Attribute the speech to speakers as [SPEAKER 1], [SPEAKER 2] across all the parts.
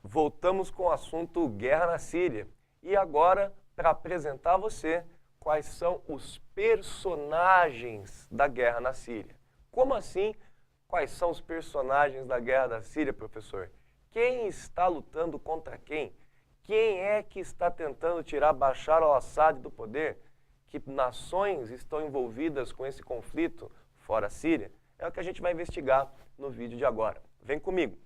[SPEAKER 1] Voltamos com o assunto Guerra na Síria. E agora, para apresentar a você quais são os personagens da Guerra na Síria. Como assim? Quais são os personagens da Guerra da Síria, professor? Quem está lutando contra quem? Quem é que está tentando tirar Bashar al-Assad do poder? Que nações estão envolvidas com esse conflito fora a Síria? É o que a gente vai investigar no vídeo de agora. Vem comigo.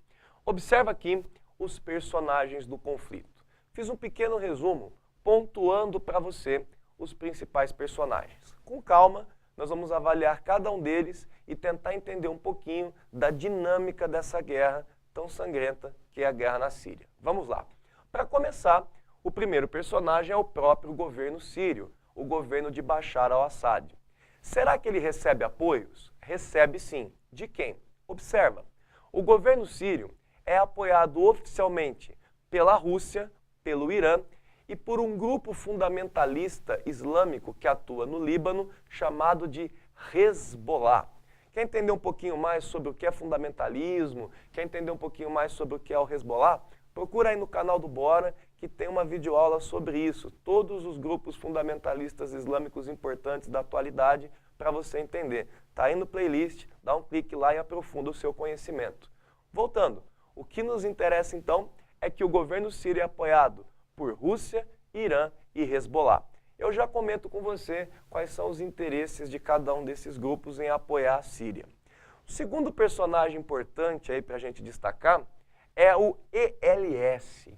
[SPEAKER 1] Observa aqui os personagens do conflito. Fiz um pequeno resumo, pontuando para você os principais personagens. Com calma, nós vamos avaliar cada um deles e tentar entender um pouquinho da dinâmica dessa guerra tão sangrenta que é a guerra na Síria. Vamos lá. Para começar, o primeiro personagem é o próprio governo sírio, o governo de Bashar al-Assad. Será que ele recebe apoios? Recebe sim. De quem? Observa. O governo sírio é apoiado oficialmente pela Rússia, pelo Irã e por um grupo fundamentalista islâmico que atua no Líbano, chamado de Hezbollah. Quer entender um pouquinho mais sobre o que é fundamentalismo? Quer entender um pouquinho mais sobre o que é o Hezbollah? Procura aí no canal do Bora, que tem uma videoaula sobre isso. Todos os grupos fundamentalistas islâmicos importantes da atualidade para você entender. Está aí no playlist, dá um clique lá e aprofunda o seu conhecimento. Voltando, o que nos interessa então é que o governo sírio é apoiado por Rússia, Irã e Hezbollah. Eu já comento com você quais são os interesses de cada um desses grupos em apoiar a Síria. O segundo personagem importante aí para a gente destacar é o ELS.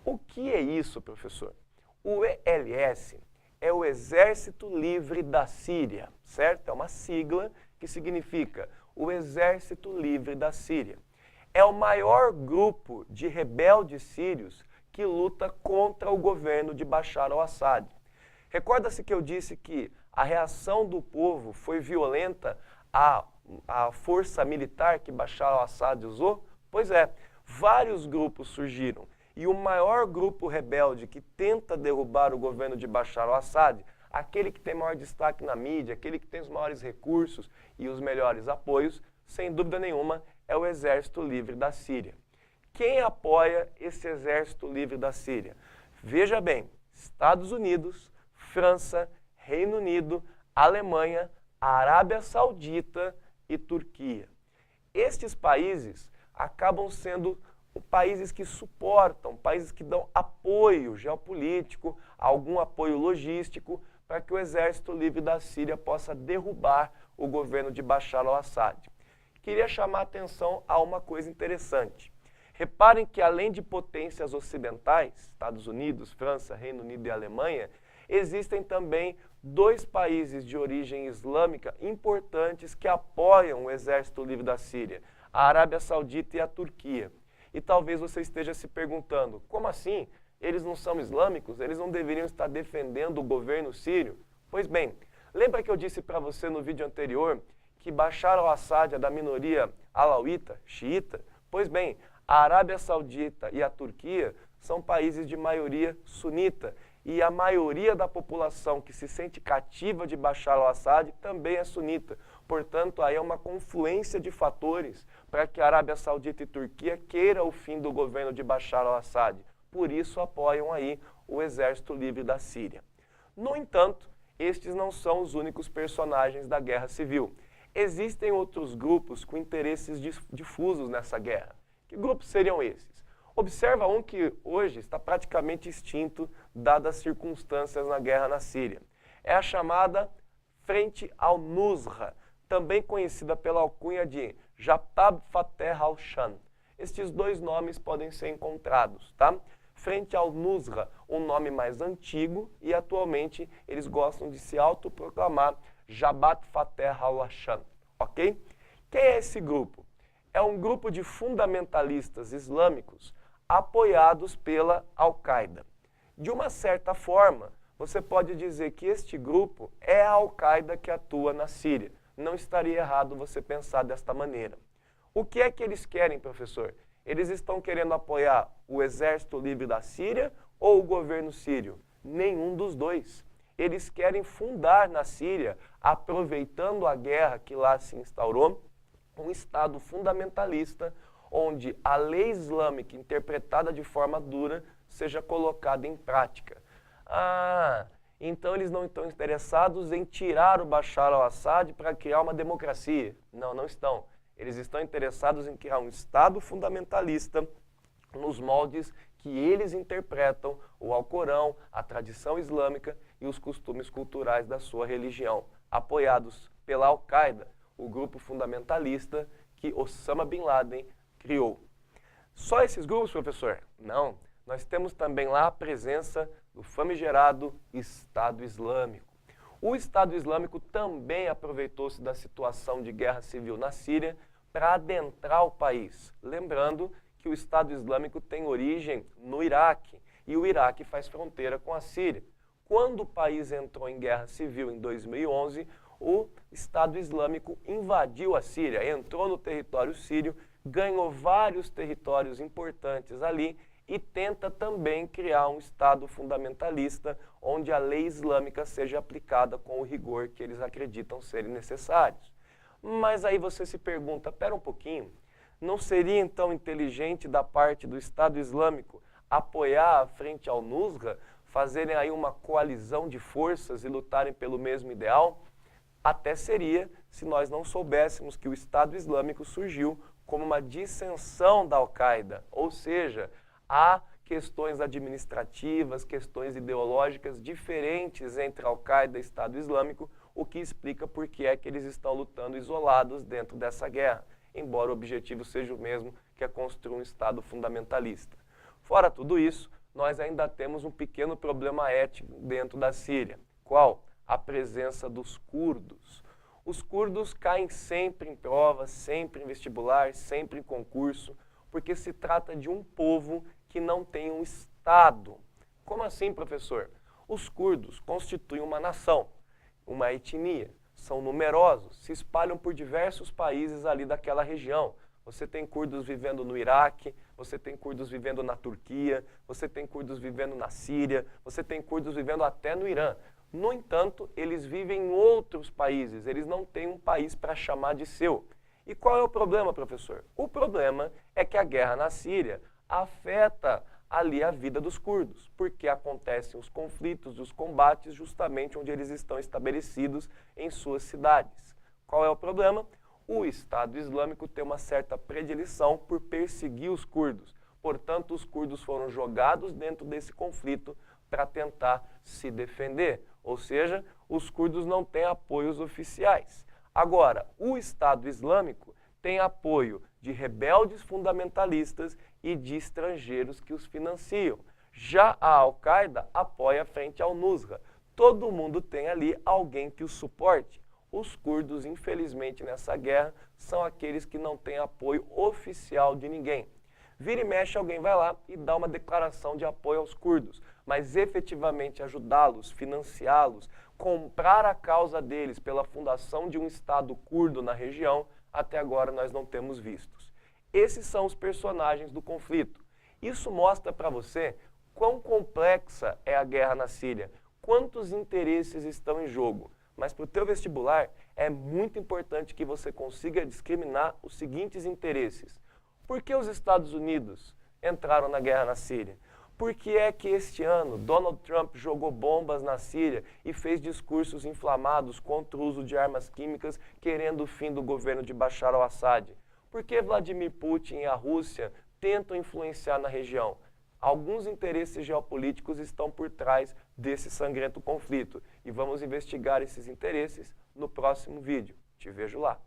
[SPEAKER 1] O que é isso, professor? O ELS é o Exército Livre da Síria, certo? É uma sigla que significa o Exército Livre da Síria. É o maior grupo de rebeldes sírios que luta contra o governo de Bashar al-Assad. Recorda-se que eu disse que a reação do povo foi violenta à força militar que Bashar al-Assad usou? Pois é, vários grupos surgiram. E o maior grupo rebelde que tenta derrubar o governo de Bashar al-Assad, aquele que tem maior destaque na mídia, aquele que tem os maiores recursos e os melhores apoios, sem dúvida nenhuma, é o Exército Livre da Síria. Quem apoia esse Exército Livre da Síria? Veja bem, Estados Unidos, França, Reino Unido, Alemanha, Arábia Saudita e Turquia. Estes países acabam sendo países que suportam, países que dão apoio geopolítico, algum apoio logístico, para que o Exército Livre da Síria possa derrubar o governo de Bashar al-Assad. Queria chamar a atenção a uma coisa interessante. Reparem que além de potências ocidentais, Estados Unidos, França, Reino Unido e Alemanha, existem também dois países de origem islâmica importantes que apoiam o Exército Livre da Síria, a Arábia Saudita e a Turquia. E talvez você esteja se perguntando, como assim? Eles não são islâmicos? Eles não deveriam estar defendendo o governo sírio? Pois bem, lembra que eu disse para você no vídeo anterior que Bashar al-Assad é da minoria alauíta, xiita? Pois bem, a Arábia Saudita e a Turquia são países de maioria sunita e a maioria da população que se sente cativa de Bashar al-Assad também é sunita. Portanto, aí é uma confluência de fatores para que a Arábia Saudita e Turquia queiram o fim do governo de Bashar al-Assad. Por isso apoiam aí o Exército Livre da Síria. No entanto, estes não são os únicos personagens da guerra civil. Existem outros grupos com interesses difusos nessa guerra. Que grupos seriam esses? Observa um que hoje está praticamente extinto, dadas as circunstâncias na guerra na Síria. É a chamada Frente al-Nusra, também conhecida pela alcunha de Jabhat Fateh al-Sham. Estes dois nomes podem ser encontrados, tá? Frente al-Nusra, um nome mais antigo, e atualmente eles gostam de se autoproclamar Jabhat Fateh al-Sham, ok? Quem é esse grupo? É um grupo de fundamentalistas islâmicos apoiados pela Al-Qaeda. De uma certa forma, você pode dizer que este grupo é a Al-Qaeda que atua na Síria. Não estaria errado você pensar desta maneira. O que é que eles querem, professor? Eles estão querendo apoiar o Exército Livre da Síria ou o governo sírio? Nenhum dos dois. Eles querem fundar na Síria, aproveitando a guerra que lá se instaurou, um Estado fundamentalista, onde a lei islâmica interpretada de forma dura seja colocada em prática. Ah, então eles não estão interessados em tirar o Bashar al-Assad para criar uma democracia. Não, não estão. Eles estão interessados em criar um Estado fundamentalista nos moldes que eles interpretam o Alcorão, a tradição islâmica e os costumes culturais da sua religião, apoiados pela Al-Qaeda, o grupo fundamentalista que Osama Bin Laden criou. Só esses grupos, professor? Não. Nós temos também lá a presença do famigerado Estado Islâmico. O Estado Islâmico também aproveitou-se da situação de guerra civil na Síria para adentrar o país. Lembrando que o Estado Islâmico tem origem no Iraque e o Iraque faz fronteira com a Síria. Quando o país entrou em guerra civil em 2011, o Estado Islâmico invadiu a Síria, entrou no território sírio, ganhou vários territórios importantes ali e tenta também criar um Estado fundamentalista onde a lei islâmica seja aplicada com o rigor que eles acreditam serem necessários. Mas aí você se pergunta, pera um pouquinho, não seria então inteligente da parte do Estado Islâmico apoiar a Frente al-Nusra, fazerem aí uma coalizão de forças e lutarem pelo mesmo ideal? Até seria se nós não soubéssemos que o Estado Islâmico surgiu como uma dissensão da Al-Qaeda, ou seja, há questões administrativas, questões ideológicas diferentes entre Al-Qaeda e Estado Islâmico, o que explica por que é que eles estão lutando isolados dentro dessa guerra, embora o objetivo seja o mesmo, que é construir um Estado fundamentalista. Fora tudo isso, nós ainda temos um pequeno problema ético dentro da Síria. Qual? A presença dos curdos. Os curdos caem sempre em provas, sempre em vestibular, sempre em concurso, porque se trata de um povo que não tem um Estado. Como assim, professor? Os curdos constituem uma nação, uma etnia, são numerosos, se espalham por diversos países ali daquela região. Você tem curdos vivendo no Iraque, você tem curdos vivendo na Turquia, você tem curdos vivendo na Síria, você tem curdos vivendo até no Irã. No entanto, eles vivem em outros países, eles não têm um país para chamar de seu. E qual é o problema, professor? O problema é que a guerra na Síria afeta ali a vida dos curdos, porque acontecem os conflitos, os combates justamente onde eles estão estabelecidos em suas cidades. Qual é o problema? O Estado Islâmico tem uma certa predileção por perseguir os curdos. Portanto, os curdos foram jogados dentro desse conflito para tentar se defender. Ou seja, os curdos não têm apoios oficiais. Agora, o Estado Islâmico tem apoio de rebeldes fundamentalistas e de estrangeiros que os financiam. Já a Al-Qaeda apoia a Frente al-Nusra. Todo mundo tem ali alguém que o suporte. Os curdos, infelizmente, nessa guerra, são aqueles que não têm apoio oficial de ninguém. Vira e mexe, alguém vai lá e dá uma declaração de apoio aos curdos, mas efetivamente ajudá-los, financiá-los, comprar a causa deles pela fundação de um Estado curdo na região, até agora nós não temos vistos. Esses são os personagens do conflito. Isso mostra para você quão complexa é a guerra na Síria, quantos interesses estão em jogo. Mas para o teu vestibular é muito importante que você consiga discriminar os seguintes interesses. Por que os Estados Unidos entraram na guerra na Síria? Por que é que este ano Donald Trump jogou bombas na Síria e fez discursos inflamados contra o uso de armas químicas, querendo o fim do governo de Bashar al-Assad? Por que Vladimir Putin e a Rússia tentam influenciar na região? Alguns interesses geopolíticos estão por trás desse sangrento conflito e vamos investigar esses interesses no próximo vídeo. Te vejo lá.